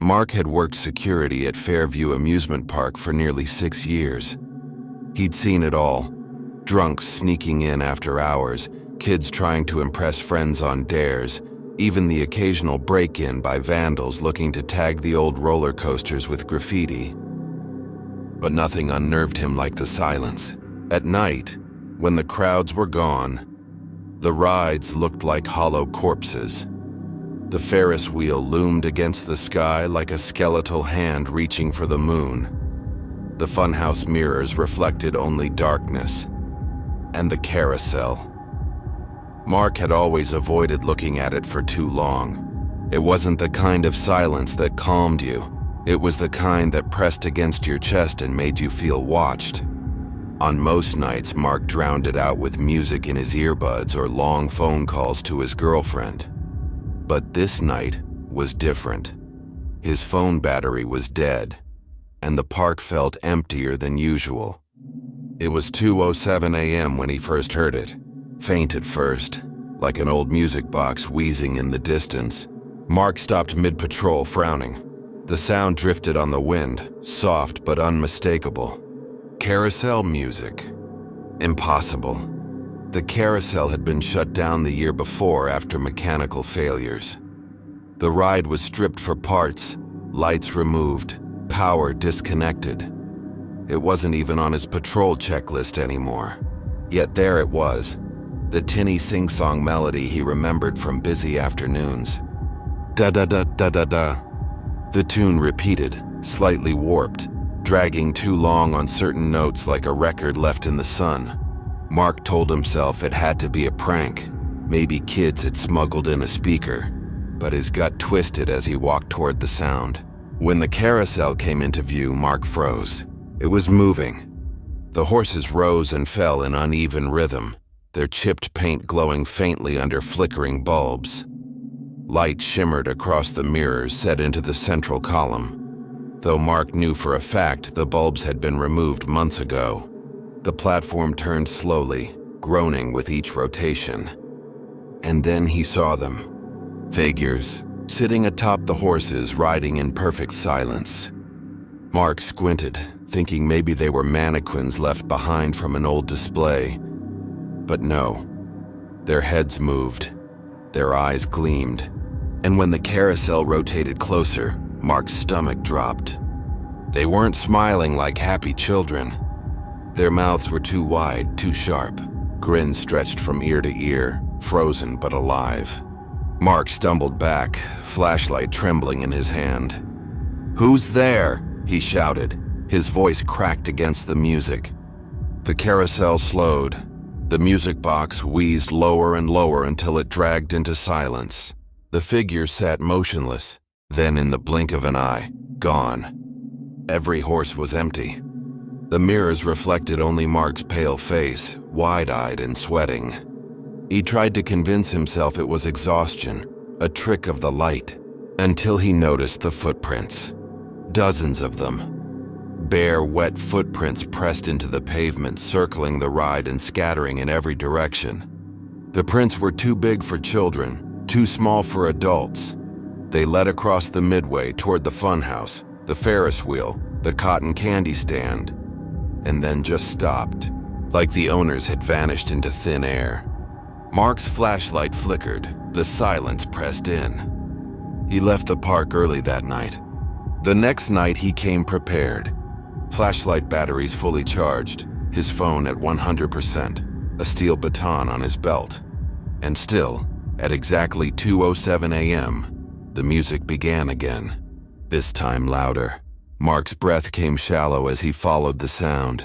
Mark had worked security at Fairview Amusement Park for nearly 6 years. He'd seen it all. Drunks sneaking in after hours, kids trying to impress friends on dares, even the occasional break-in by vandals looking to tag the old roller coasters with graffiti. But nothing unnerved him like the silence. At night, when the crowds were gone, the rides looked like hollow corpses. The Ferris wheel loomed against the sky like a skeletal hand reaching for the moon. The funhouse mirrors reflected only darkness. And the carousel. Mark had always avoided looking at it for too long. It wasn't the kind of silence that calmed you. It was the kind that pressed against your chest and made you feel watched. On most nights, Mark drowned it out with music in his earbuds or long phone calls to his girlfriend. But this night was different. His phone battery was dead, and the park felt emptier than usual. It was 2:07 a.m. when he first heard it. Faint at first, like an old music box wheezing in the distance. Mark stopped mid-patrol, frowning. The sound drifted on the wind, soft but unmistakable. Carousel music. Impossible. The carousel had been shut down the year before after mechanical failures. The ride was stripped for parts, lights removed, power disconnected. It wasn't even on his patrol checklist anymore. Yet there it was, the tinny sing-song melody he remembered from busy afternoons. Da-da-da-da-da-da. The tune repeated, slightly warped, dragging too long on certain notes like a record left in the sun. Mark told himself it had to be a prank. Maybe kids had smuggled in a speaker. But his gut twisted as he walked toward the sound. When the carousel came into view, Mark froze. It was moving. The horses rose and fell in uneven rhythm, their chipped paint glowing faintly under flickering bulbs. Light shimmered across the mirrors set into the central column. Though Mark knew for a fact the bulbs had been removed months ago. The platform turned slowly, groaning with each rotation. And then he saw them. Figures, sitting atop the horses, riding in perfect silence. Mark squinted, thinking maybe they were mannequins left behind from an old display. But no. Their heads moved. Their eyes gleamed. And when the carousel rotated closer, Mark's stomach dropped. They weren't smiling like happy children. Their mouths were too wide, too sharp. Grins stretched from ear to ear, frozen but alive. Mark stumbled back, flashlight trembling in his hand. "Who's there?" he shouted. His voice cracked against the music. The carousel slowed. The music box wheezed lower and lower until it dragged into silence. The figure sat motionless, then in the blink of an eye, gone. Every horse was empty. The mirrors reflected only Mark's pale face, wide-eyed and sweating. He tried to convince himself it was exhaustion, a trick of the light, until he noticed the footprints. Dozens of them. Bare, wet footprints pressed into the pavement, circling the ride and scattering in every direction. The prints were too big for children, too small for adults. They led across the midway toward the funhouse, the Ferris wheel, the cotton candy stand, and then just stopped, like the owners had vanished into thin air. Mark's flashlight flickered, the silence pressed in. He left the park early that night. The next night he came prepared. Flashlight batteries fully charged, his phone at 100%, a steel baton on his belt. And still, at exactly 2:07 a.m., the music began again. This time louder. Mark's breath came shallow as he followed the sound.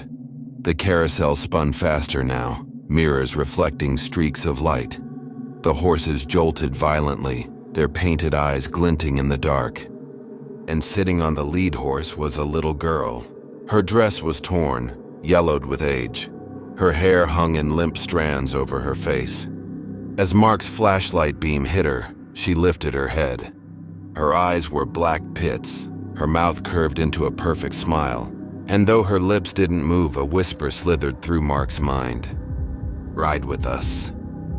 The carousel spun faster now, mirrors reflecting streaks of light. The horses jolted violently, their painted eyes glinting in the dark. And sitting on the lead horse was a little girl. Her dress was torn, yellowed with age. Her hair hung in limp strands over her face. As Mark's flashlight beam hit her, she lifted her head. Her eyes were black pits, her mouth curved into a perfect smile. And though her lips didn't move, a whisper slithered through Mark's mind. "Ride with us."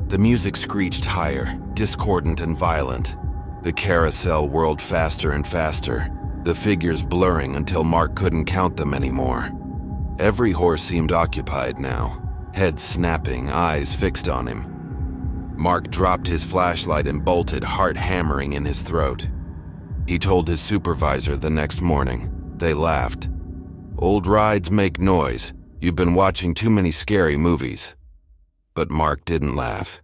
The music screeched higher, discordant and violent. The carousel whirled faster and faster, the figures blurring until Mark couldn't count them anymore. Every horse seemed occupied now, heads snapping, eyes fixed on him. Mark dropped his flashlight and bolted, heart hammering in his throat. He told his supervisor the next morning. They laughed. "Old rides make noise. You've been watching too many scary movies." But Mark didn't laugh,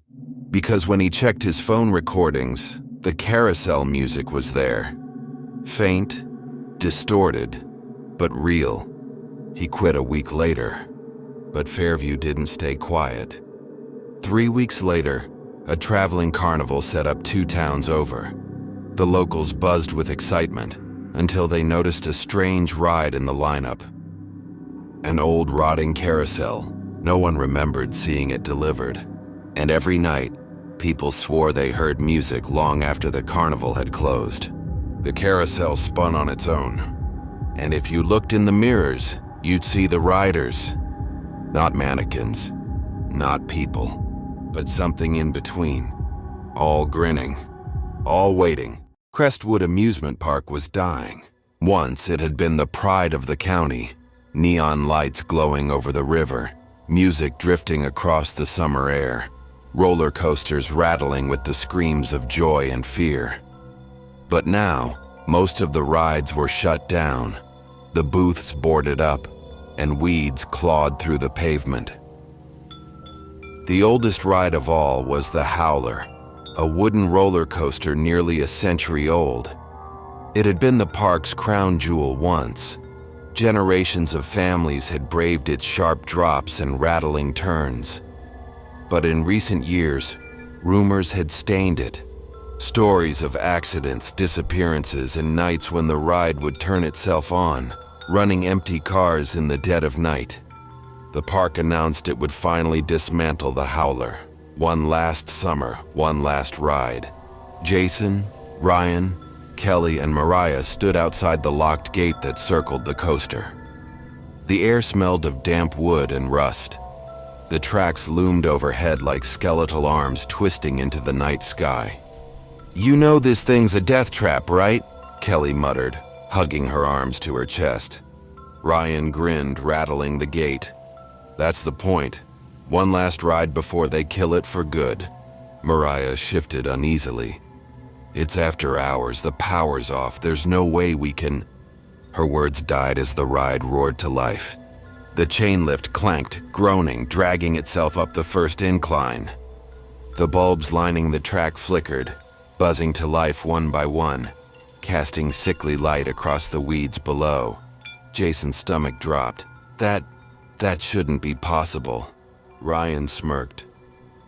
because when he checked his phone recordings, the Carousel music was there. Faint, distorted, but real. He quit a week later, but Fairview didn't stay quiet. 3 weeks later, a traveling carnival set up 2 towns over. The locals buzzed with excitement until they noticed a strange ride in the lineup. An old rotting carousel. No one remembered seeing it delivered. And every night, people swore they heard music long after the carnival had closed. The carousel spun on its own. And if you looked in the mirrors, you'd see the riders. Not mannequins, not people, but something in between. All grinning, all waiting. Crestwood Amusement Park was dying. Once it had been the pride of the county. Neon lights glowing over the river, music drifting across the summer air, roller coasters rattling with the screams of joy and fear. But now, most of the rides were shut down, the booths boarded up, and weeds clawed through the pavement. The oldest ride of all was the Howler, a wooden roller coaster nearly a century old. It had been the park's crown jewel once. Generations of families had braved its sharp drops and rattling turns. But in recent years, rumors had stained it. Stories of accidents, disappearances, and nights when the ride would turn itself on, running empty cars in the dead of night. The park announced it would finally dismantle the Howler. One last summer, one last ride. Jason, Ryan, Kelly, and Mariah stood outside the locked gate that circled the coaster. The air smelled of damp wood and rust. The tracks loomed overhead like skeletal arms twisting into the night sky. "You know this thing's a death trap, right?" Kelly muttered, hugging her arms to her chest. Ryan grinned, rattling the gate. "That's the point. One last ride before they kill it for good." Mariah shifted uneasily. "It's after hours, the power's off, there's no way we can..." Her words died as the ride roared to life. The chain lift clanked, groaning, dragging itself up the first incline. The bulbs lining the track flickered, buzzing to life one by one, casting sickly light across the weeds below. Jason's stomach dropped. That shouldn't be possible." Ryan smirked.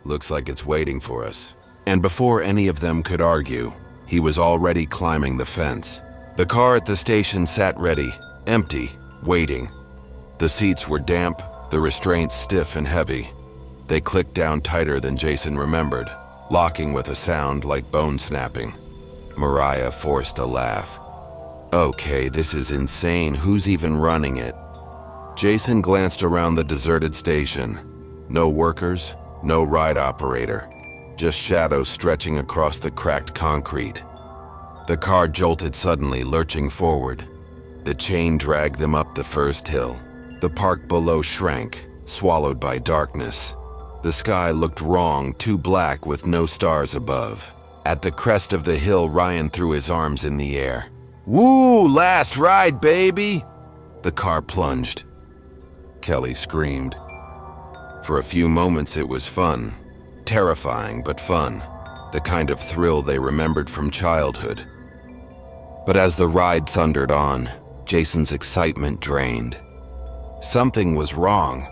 "Looks like it's waiting for us." And before any of them could argue, he was already climbing the fence. The car at the station sat ready, empty, waiting. The seats were damp, the restraints stiff and heavy. They clicked down tighter than Jason remembered, locking with a sound like bone snapping. Mariah forced a laugh. "Okay, this is insane. Who's even running it?" Jason glanced around the deserted station. No workers, no ride operator, just shadows stretching across the cracked concrete. The car jolted suddenly, lurching forward. The chain dragged them up the first hill. The park below shrank, swallowed by darkness. The sky looked wrong, too black with no stars above. At the crest of the hill, Ryan threw his arms in the air. "Woo, last ride, baby!" The car plunged. Kelly screamed. For a few moments it was fun. Terrifying, but fun. The kind of thrill they remembered from childhood. But as the ride thundered on, Jason's excitement drained. Something was wrong.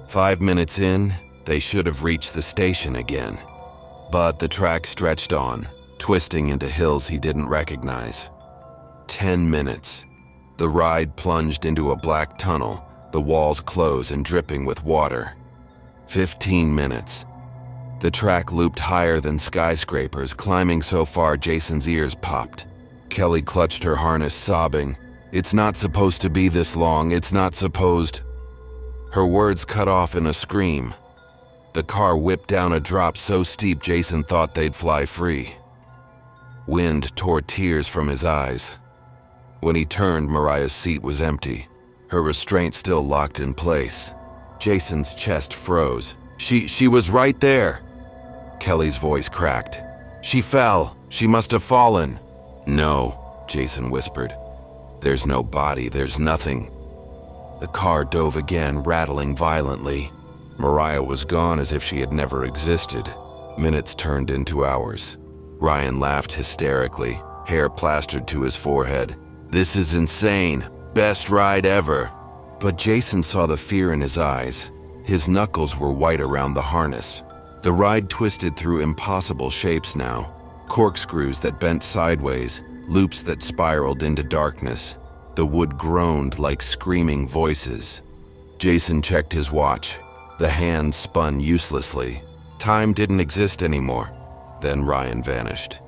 5 minutes in, they should have reached the station again. But the track stretched on, twisting into hills he didn't recognize. 10 minutes. The ride plunged into a black tunnel, the walls closed and dripping with water. 15 minutes. The track looped higher than skyscrapers, climbing so far Jason's ears popped. Kelly clutched her harness, sobbing, "It's not supposed to be this long, it's not supposed..." Her words cut off in a scream. The car whipped down a drop so steep Jason thought they'd fly free. Wind tore tears from his eyes. When he turned, Mariah's seat was empty, her restraint still locked in place. Jason's chest froze. She was right there. Kelly's voice cracked. She fell. She must have fallen. No, Jason whispered. There's no body, there's nothing. The car dove again, rattling violently. Mariah was gone as if she had never existed. Minutes turned into hours. Ryan laughed hysterically, hair plastered to his forehead. This is insane. Best ride ever. But Jason saw the fear in his eyes. His knuckles were white around the harness. The ride twisted through impossible shapes now. Corkscrews that bent sideways, loops that spiraled into darkness. The wood groaned like screaming voices. Jason checked his watch. The hands spun uselessly. Time didn't exist anymore. Then Ryan vanished.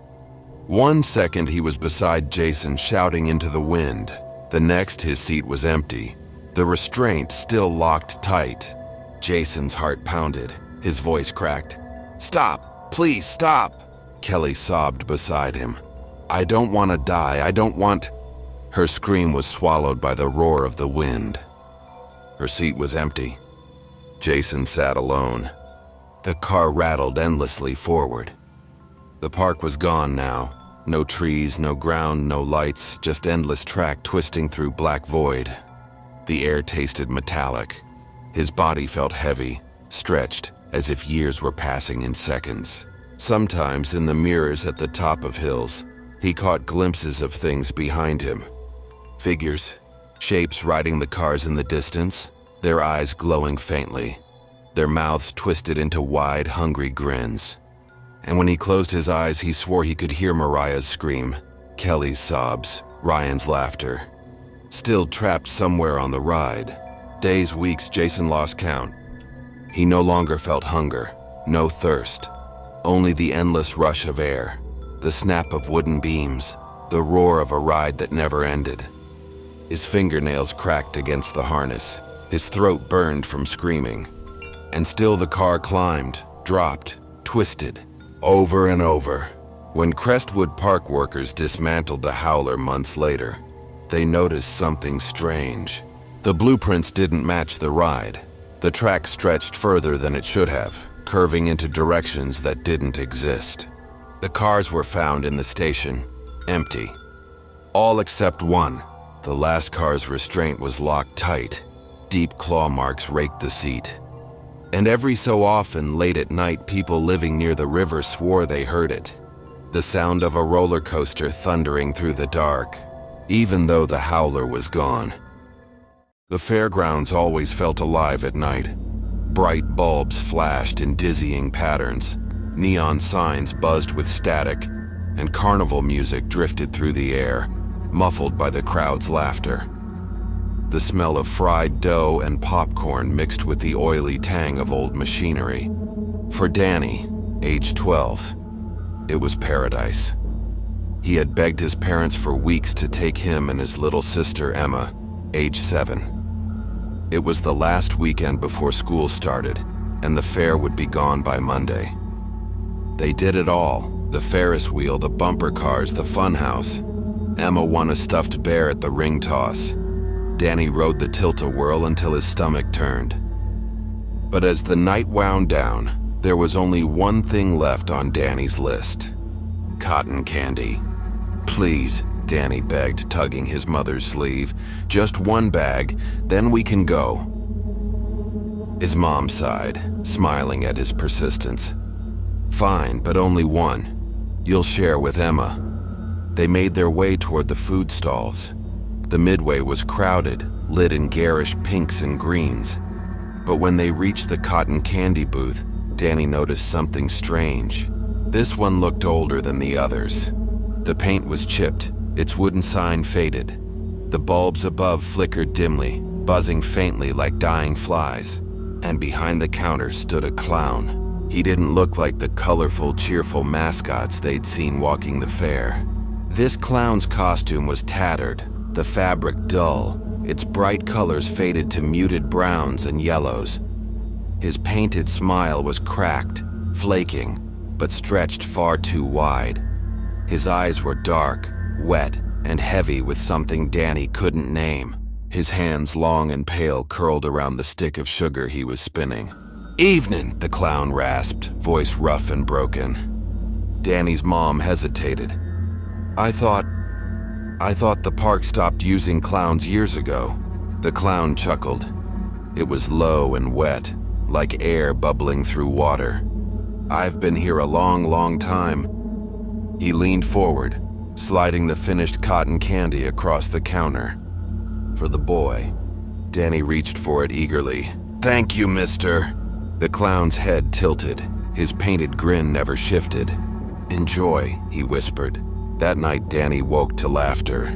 1 second he was beside Jason, shouting into the wind. The next his seat was empty. The restraint still locked tight. Jason's heart pounded. His voice cracked. Stop! Please stop! Kelly sobbed beside him. I don't want to die. I don't want... Her scream was swallowed by the roar of the wind. Her seat was empty. Jason sat alone. The car rattled endlessly forward. The park was gone now. No trees, no ground, no lights, just endless track twisting through black void. The air tasted metallic. His body felt heavy, stretched, as if years were passing in seconds. Sometimes in the mirrors at the top of hills, he caught glimpses of things behind him. Figures, shapes riding the cars in the distance, their eyes glowing faintly, their mouths twisted into wide, hungry grins. And when he closed his eyes, he swore he could hear Mariah's scream, Kelly's sobs, Ryan's laughter. Still trapped somewhere on the ride. Days, weeks, Jason lost count. He no longer felt hunger, no thirst, only the endless rush of air, the snap of wooden beams, the roar of a ride that never ended. His fingernails cracked against the harness. His throat burned from screaming. And still the car climbed, dropped, twisted, over and over. When Crestwood Park workers dismantled the Howler months later, they noticed something strange. The blueprints didn't match the ride. The track stretched further than it should have, curving into directions that didn't exist. The cars were found in the station, empty. All except one. The last car's restraint was locked tight. Deep claw marks raked the seat. And every so often, late at night, people living near the river swore they heard it. The sound of a roller coaster thundering through the dark, even though the Howler was gone. The fairgrounds always felt alive at night. Bright bulbs flashed in dizzying patterns. Neon signs buzzed with static, and carnival music drifted through the air, muffled by the crowd's laughter. The smell of fried dough and popcorn mixed with the oily tang of old machinery. For Danny, age 12, it was paradise. He had begged his parents for weeks to take him and his little sister Emma, age 7. It was the last weekend before school started, and the fair would be gone by Monday. They did it all: the Ferris wheel, the bumper cars, the funhouse. Emma won a stuffed bear at the ring toss. Danny rode the tilt-a-whirl until his stomach turned. But as the night wound down, there was only one thing left on Danny's list: cotton candy. Please, Danny begged, tugging his mother's sleeve. Just one bag, then we can go. His mom sighed, smiling at his persistence. Fine, but only one. You'll share with Emma. They made their way toward the food stalls. The midway was crowded, lit in garish pinks and greens. But when they reached the cotton candy booth, Danny noticed something strange. This one looked older than the others. The paint was chipped, its wooden sign faded. The bulbs above flickered dimly, buzzing faintly like dying flies. And behind the counter stood a clown. He didn't look like the colorful, cheerful mascots they'd seen walking the fair. This clown's costume was tattered, the fabric dull, its bright colors faded to muted browns and yellows. His painted smile was cracked, flaking, but stretched far too wide. His eyes were dark, wet, and heavy with something Danny couldn't name. His hands, long and pale, curled around the stick of sugar he was spinning. "Evening," the clown rasped, voice rough and broken. Danny's mom hesitated. I thought the park stopped using clowns years ago." The clown chuckled. It was low and wet, like air bubbling through water. "I've been here a long, long time." He leaned forward, sliding the finished cotton candy across the counter. "For the boy." Danny reached for it eagerly. "Thank you, mister." The clown's head tilted. His painted grin never shifted. "Enjoy," he whispered. That night, Danny woke to laughter.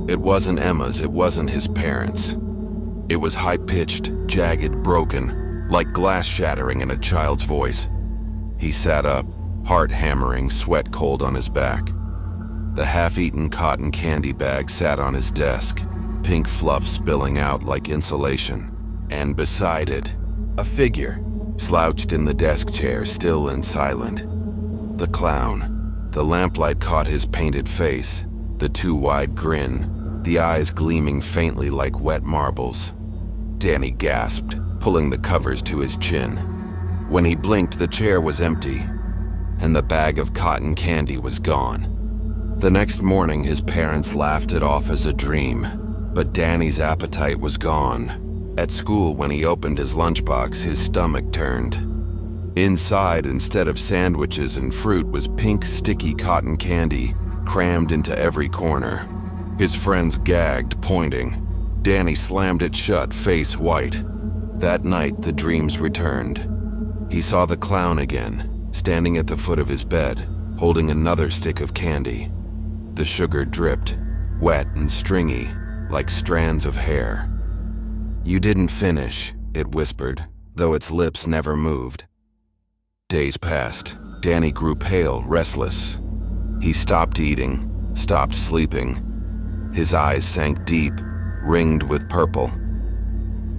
It wasn't Emma's, it wasn't his parents'. It was high-pitched, jagged, broken, like glass shattering in a child's voice. He sat up, heart hammering, sweat cold on his back. The half-eaten cotton candy bag sat on his desk, pink fluff spilling out like insulation. And beside it, a figure, slouched in the desk chair, still and silent. The clown. The lamplight caught his painted face, the too wide grin, the eyes gleaming faintly like wet marbles. Danny gasped, pulling the covers to his chin. When he blinked, the chair was empty, and the bag of cotton candy was gone. The next morning, his parents laughed it off as a dream, but Danny's appetite was gone. At school, when he opened his lunchbox, his stomach turned. Inside, instead of sandwiches and fruit, was pink, sticky cotton candy, crammed into every corner. His friends gagged, pointing. Danny slammed it shut, face white. That night, the dreams returned. He saw the clown again, standing at the foot of his bed, holding another stick of candy. The sugar dripped, wet and stringy, like strands of hair. "You didn't finish," it whispered, though its lips never moved. Days passed. Danny grew pale, restless. He stopped eating, stopped sleeping. His eyes sank deep, ringed with purple.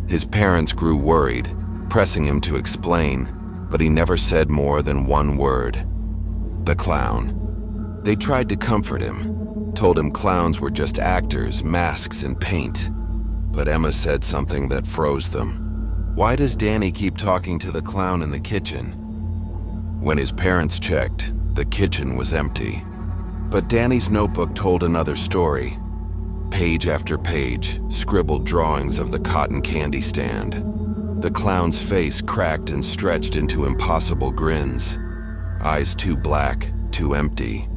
His parents grew worried, pressing him to explain, but he never said more than one word. The clown. They tried to comfort him, told him clowns were just actors, masks and paint. But Emma said something that froze them. "Why does Danny keep talking to the clown in the kitchen?" When his parents checked, the kitchen was empty. But Danny's notebook told another story. Page after page, scribbled drawings of the cotton candy stand. The clown's face cracked and stretched into impossible grins. Eyes too black, too empty.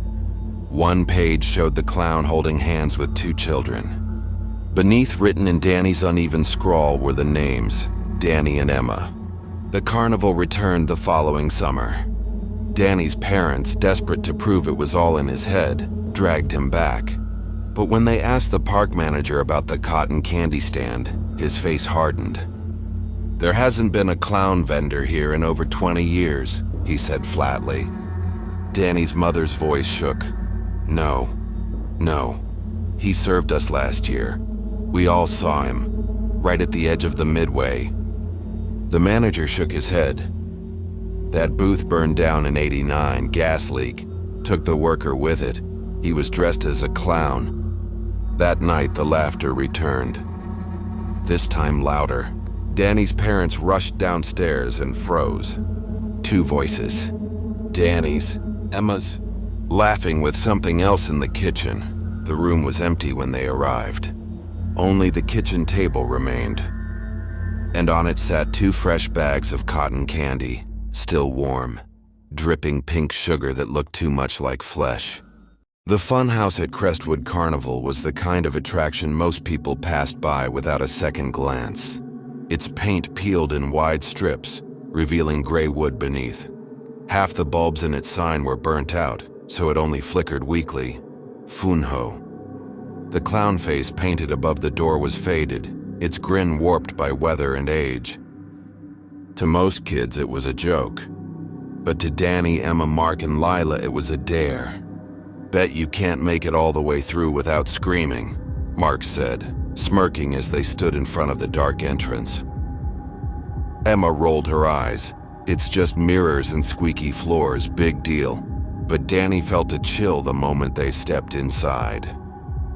One page showed the clown holding hands with two children. Beneath, written in Danny's uneven scrawl, were the names, Danny and Emma. The carnival returned the following summer. Danny's parents, desperate to prove it was all in his head, dragged him back. But when they asked the park manager about the cotton candy stand, his face hardened. "There hasn't been a clown vendor here in over 20 years, he said flatly. Danny's mother's voice shook. No. He served us last year. We all saw him, right at the edge of the midway." The manager shook his head. "That booth burned down in '89, gas leak. Took the worker with it. He was dressed as a clown." That night, the laughter returned. This time louder. Danny's parents rushed downstairs and froze. Two voices. Danny's, Emma's, laughing with something else in the kitchen. The room was empty when they arrived. Only the kitchen table remained. And on it sat two fresh bags of cotton candy, still warm, dripping pink sugar that looked too much like flesh. The funhouse at Crestwood Carnival was the kind of attraction most people passed by without a second glance. Its paint peeled in wide strips, revealing gray wood beneath. Half the bulbs in its sign were burnt out, so it only flickered weakly. Funho. The clown face painted above the door was faded, its grin warped by weather and age. To most kids, it was a joke. But to Danny, Emma, Mark, and Lila, it was a dare. "Bet you can't make it all the way through without screaming," Mark said, smirking as they stood in front of the dark entrance. Emma rolled her eyes. "It's just mirrors and squeaky floors, big deal." But Danny felt a chill the moment they stepped inside.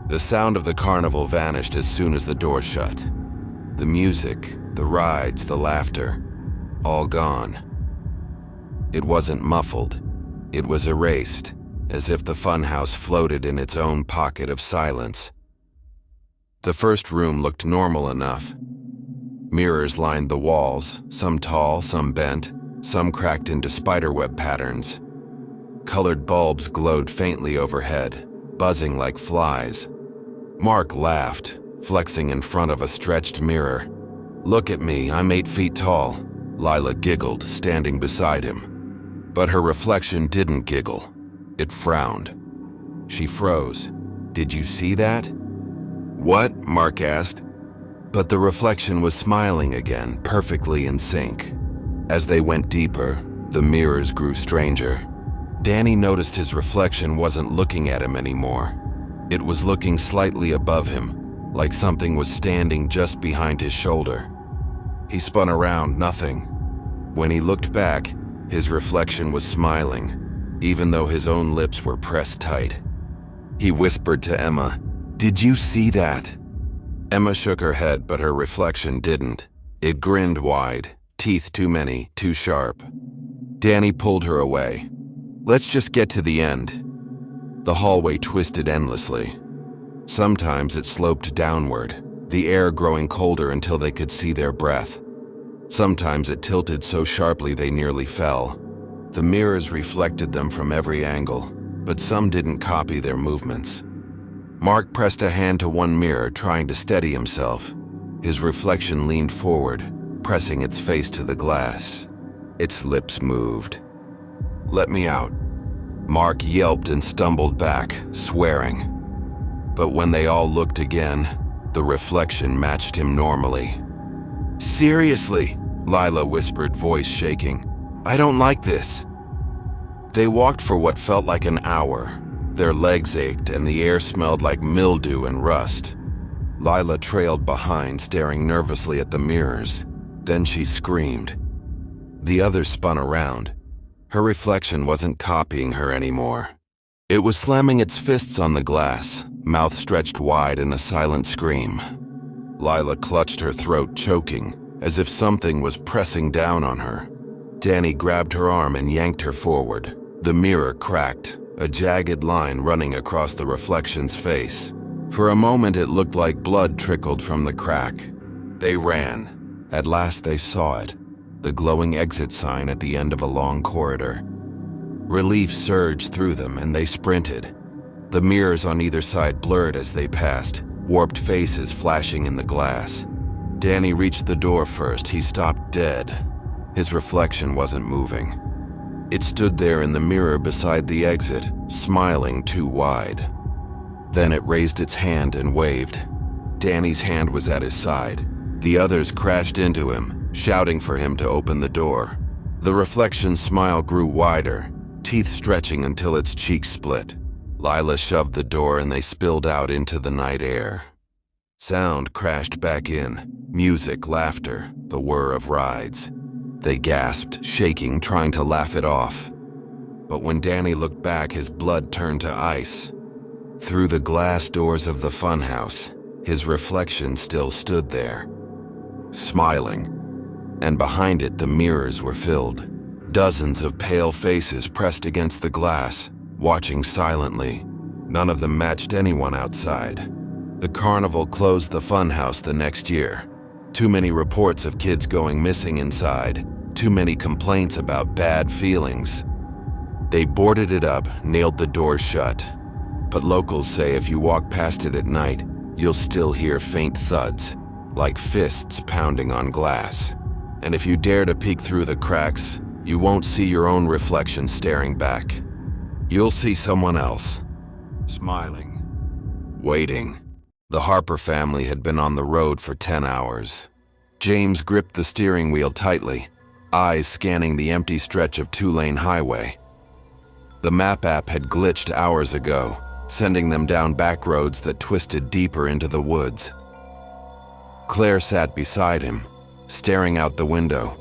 The sound of the carnival vanished as soon as the door shut. The music, the rides, the laughter, all gone. It wasn't muffled. It was erased, as if the funhouse floated in its own pocket of silence. The first room looked normal enough. Mirrors lined the walls, some tall, some bent, some cracked into spiderweb patterns. Colored bulbs glowed faintly overhead, buzzing like flies. Mark laughed, flexing in front of a stretched mirror. "Look at me, I'm 8 feet tall," Lila giggled, standing beside him. But her reflection didn't giggle. It frowned. She froze. "Did you see that?" "What?" Mark asked. But the reflection was smiling again, perfectly in sync. As they went deeper, the mirrors grew stranger. Danny noticed his reflection wasn't looking at him anymore. It was looking slightly above him, like something was standing just behind his shoulder. He spun around, nothing. When he looked back, his reflection was smiling, even though his own lips were pressed tight. He whispered to Emma, "Did you see that?" Emma shook her head, but her reflection didn't. It grinned wide, teeth too many, too sharp. Danny pulled her away. "Let's just get to the end." The hallway twisted endlessly. Sometimes it sloped downward, the air growing colder until they could see their breath. Sometimes it tilted so sharply they nearly fell. The mirrors reflected them from every angle, but some didn't copy their movements. Mark pressed a hand to one mirror, trying to steady himself. His reflection leaned forward, pressing its face to the glass. Its lips moved. "Let me out." Mark yelped and stumbled back, swearing. But when they all looked again, the reflection matched him normally. "Seriously," Lila whispered, voice shaking. "I don't like this." They walked for what felt like an hour. Their legs ached and the air smelled like mildew and rust. Lila trailed behind, staring nervously at the mirrors. Then she screamed. The others spun around. Her reflection wasn't copying her anymore. It was slamming its fists on the glass, mouth stretched wide in a silent scream. Lila clutched her throat, choking, as if something was pressing down on her. Danny grabbed her arm and yanked her forward. The mirror cracked, a jagged line running across the reflection's face. For a moment it looked like blood trickled from the crack. They ran. At last they saw it, the glowing exit sign at the end of a long corridor. Relief surged through them and they sprinted. The mirrors on either side blurred as they passed, warped faces flashing in the glass. Danny reached the door first. He stopped dead. His reflection wasn't moving. It stood there in the mirror beside the exit, smiling too wide. Then it raised its hand and waved. Danny's hand was at his side. The others crashed into him, shouting for him to open the door. The reflection's smile grew wider, teeth stretching until its cheeks split. Lila shoved the door and they spilled out into the night air. Sound crashed back in, music, laughter, the whir of rides. They gasped, shaking, trying to laugh it off. But when Danny looked back, his blood turned to ice. Through the glass doors of the funhouse, his reflection still stood there, smiling. And behind it, the mirrors were filled. Dozens of pale faces pressed against the glass, watching silently. None of them matched anyone outside. The carnival closed the funhouse the next year. Too many reports of kids going missing inside. Too many complaints about bad feelings. They boarded it up, nailed the doors shut. But locals say if you walk past it at night, you'll still hear faint thuds, like fists pounding on glass. And if you dare to peek through the cracks, you won't see your own reflection staring back. You'll see someone else, smiling, waiting. The Harper family had been on the road for 10 hours. James gripped the steering wheel tightly, eyes scanning the empty stretch of two-lane highway. The map app had glitched hours ago, sending them down back roads that twisted deeper into the woods. Claire sat beside him, staring out the window,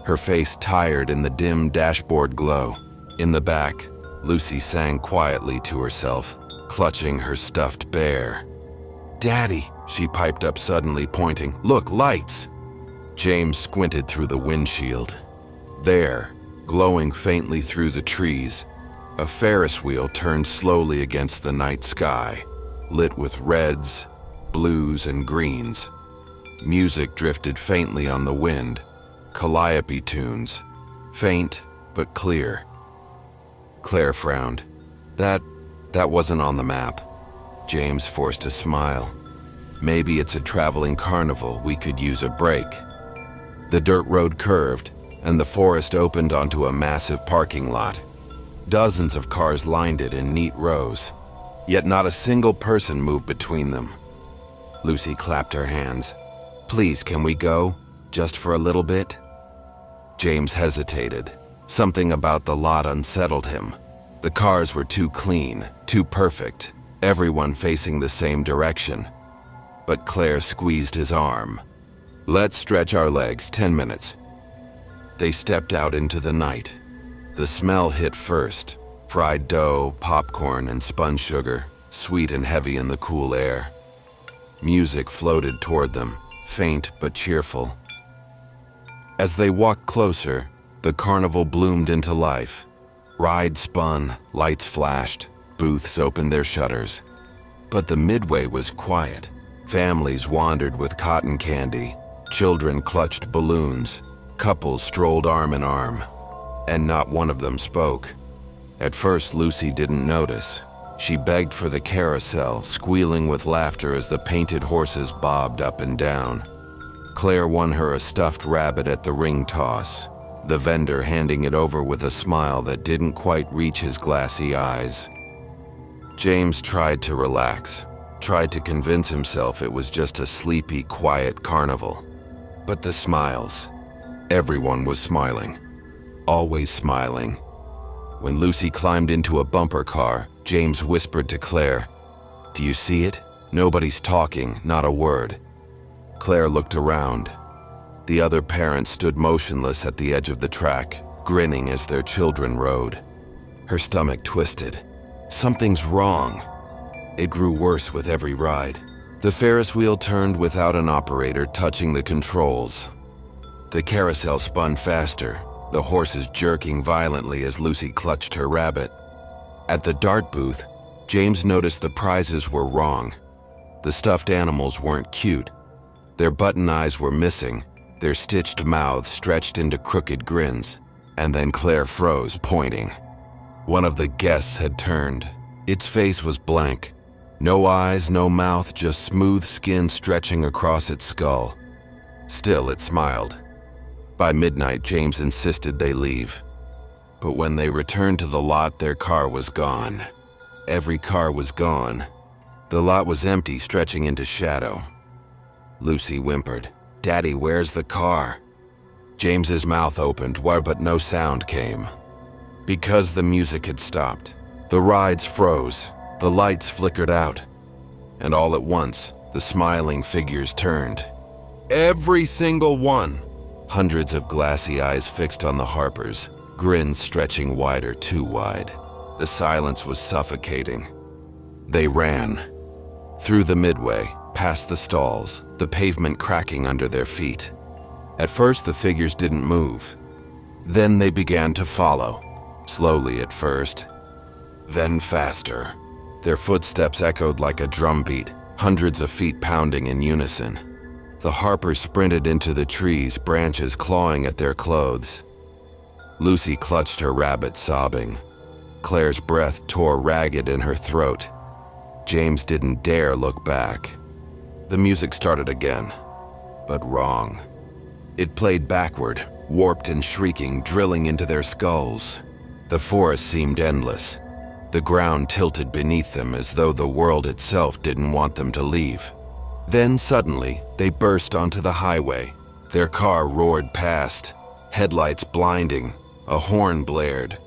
her face tired in the dim dashboard glow. In the back, Lucy sang quietly to herself, clutching her stuffed bear. "Daddy," she piped up suddenly, pointing. "Look, lights!" James squinted through the windshield. There, glowing faintly through the trees, a Ferris wheel turned slowly against the night sky, lit with reds, blues, and greens. Music drifted faintly on the wind, calliope tunes, faint but clear. Claire frowned. That wasn't on the map. James forced a smile. "Maybe it's a traveling carnival. We could use a break." The dirt road curved, and the forest opened onto a massive parking lot. Dozens of cars lined it in neat rows, yet not a single person moved between them. Lucy clapped her hands. "Please, can we go? Just for a little bit?" James hesitated. Something about the lot unsettled him. The cars were too clean, too perfect, everyone facing the same direction. But Claire squeezed his arm. "Let's stretch our legs, 10 minutes. They stepped out into the night. The smell hit first. Fried dough, popcorn, and spun sugar, sweet and heavy in the cool air. Music floated toward them, faint but cheerful. As they walked closer, the carnival bloomed into life. Rides spun, lights flashed, booths opened their shutters. But the midway was quiet. Families wandered with cotton candy, children clutched balloons, couples strolled arm in arm, and not one of them spoke. At first, Lucy didn't notice. She begged for the carousel, squealing with laughter as the painted horses bobbed up and down. Claire won her a stuffed rabbit at the ring toss, the vendor handing it over with a smile that didn't quite reach his glassy eyes. James tried to relax, tried to convince himself it was just a sleepy, quiet carnival. But the smiles. Everyone was smiling. Always smiling. When Lucy climbed into a bumper car, James whispered to Claire, "Do you see it? Nobody's talking, not a word." Claire looked around. The other parents stood motionless at the edge of the track, grinning as their children rode. Her stomach twisted. Something's wrong. It grew worse with every ride. The Ferris wheel turned without an operator touching the controls. The carousel spun faster, the horses jerking violently as Lucy clutched her rabbit. At the dart booth, James noticed the prizes were wrong. The stuffed animals weren't cute. Their button eyes were missing, their stitched mouths stretched into crooked grins. And then Claire froze, pointing. One of the guests had turned. Its face was blank. No eyes, no mouth, just smooth skin stretching across its skull. Still, it smiled. By midnight, James insisted they leave. But when they returned to the lot, their car was gone. Every car was gone. The lot was empty, stretching into shadow. Lucy whimpered, "Daddy, where's the car?" James's mouth opened, but no sound came. Because the music had stopped. The rides froze. The lights flickered out. And all at once, the smiling figures turned. Every single one. Hundreds of glassy eyes fixed on the Harpers, grins stretching wider, too wide. The silence was suffocating. They ran. Through the midway, past the stalls, the pavement cracking under their feet. At first, the figures didn't move. Then they began to follow, slowly at first, then faster. Their footsteps echoed like a drumbeat, hundreds of feet pounding in unison. The Harpers sprinted into the trees, branches clawing at their clothes. Lucy clutched her rabbit, sobbing. Claire's breath tore ragged in her throat. James didn't dare look back. The music started again, but wrong. It played backward, warped and shrieking, drilling into their skulls. The forest seemed endless. The ground tilted beneath them as though the world itself didn't want them to leave. Then suddenly, they burst onto the highway. Their car roared past, headlights blinding, a horn blared.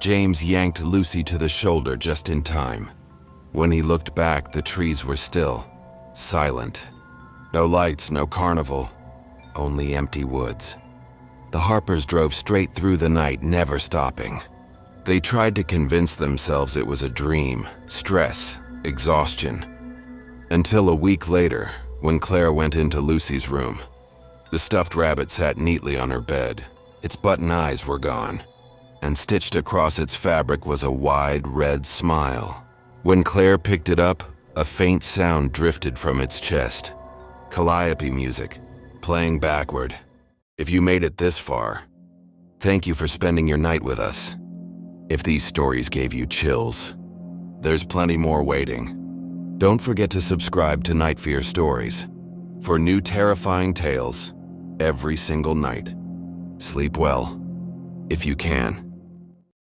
James yanked Lucy to the shoulder just in time. When he looked back, the trees were still, silent. No lights, no carnival, only empty woods. The Harpers drove straight through the night, never stopping. They tried to convince themselves it was a dream, stress, exhaustion. Until a week later, when Claire went into Lucy's room. The stuffed rabbit sat neatly on her bed. Its button eyes were gone, and stitched across its fabric was a wide red smile. When Claire picked it up, a faint sound drifted from its chest. Calliope music, playing backward. If you made it this far, thank you for spending your night with us. If these stories gave you chills, there's plenty more waiting. Don't forget to subscribe to Night Fear Stories for new terrifying tales every single night. Sleep well, if you can.